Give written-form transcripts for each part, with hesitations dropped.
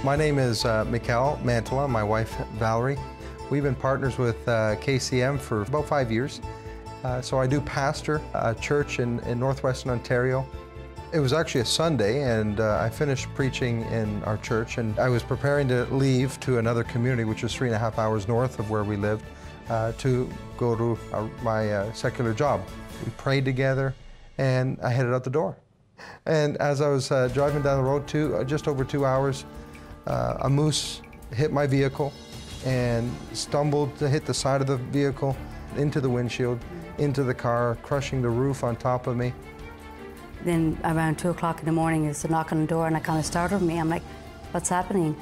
My name is Mantyla, my wife Valerie. We've been partners with KCM for about 5 years. So I do pastor a church in northwestern Ontario. It was actually a Sunday, and I finished preaching in our church, and I was preparing to leave to another community, which was 3.5 hours north of where we lived, to go to my secular job. We prayed together, and I headed out the door. And as I was driving down the road, just over 2 hours, a moose hit my vehicle and stumbled to hit the side of the vehicle, into the windshield, into the car, crushing the roof on top of me. Then around 2 o'clock in the morning, there's a knock on the door, and it kind of startled me. I'm like, what's happening?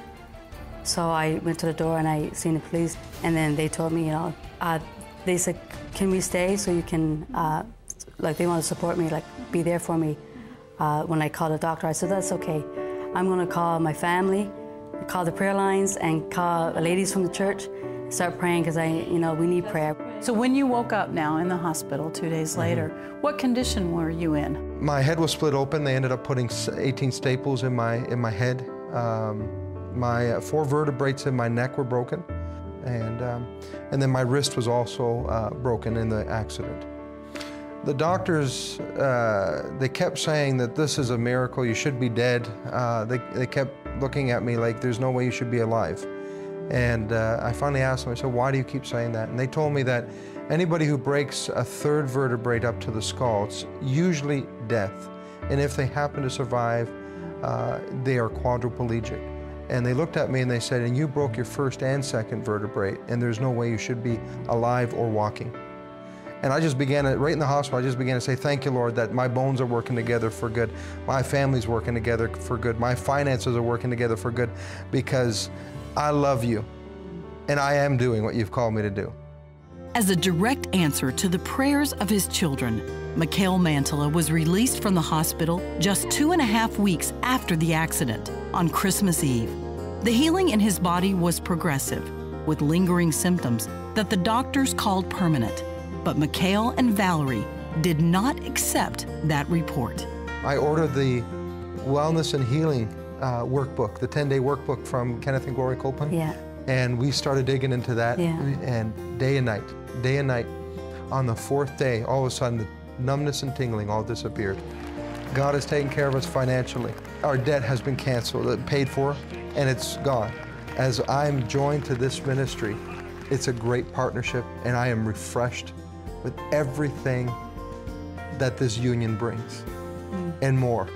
So I went to the door and I seen the police, and then they told me, they said, can we stay so you can, like, they want to support me, like, be there for me when I call the doctor. I said, that's okay. I'm going to call my family, call the prayer lines, and call the ladies from the church, start praying, because we need prayer. So when you woke up now in the hospital 2 days later, what condition were you in? My head was split open. They ended up putting 18 staples in my head. My 4 vertebrae in my neck were broken, and then my wrist was also broken in the accident. The doctors, they kept saying that this is a miracle, you should be dead. They kept looking at me like there's no way you should be alive. And I finally asked them, I said, why do you keep saying that? And they told me that anybody who breaks a 3rd vertebrae up to the skull, it's usually death. And if they happen to survive, they are quadriplegic. And they looked at me and they said, and you broke your 1st and 2nd vertebrae, and there's no way you should be alive or walking. And I just began, right in the hospital, I just began to say, thank you, Lord, that my bones are working together for good. My family's working together for good. My finances are working together for good, because I love you, and I am doing what you've called me to do. As a direct answer to the prayers of his children, Mikhail Mantyla was released from the hospital just 2.5 weeks after the accident, on Christmas Eve. The healing in his body was progressive, with lingering symptoms that the doctors called permanent. But Mikhail and Valerie did not accept that report. I ordered the Wellness and Healing workbook, the 10-day workbook from Kenneth and Gloria Copeland. Yeah. And we started digging into that, and day and night. On the 4th day, all of a sudden, the numbness and tingling all disappeared. God has taken care of us financially. Our debt has been canceled, paid for, and it's gone. As I'm joined to this ministry, it's a great partnership, and I am refreshed with everything that this union brings, and more.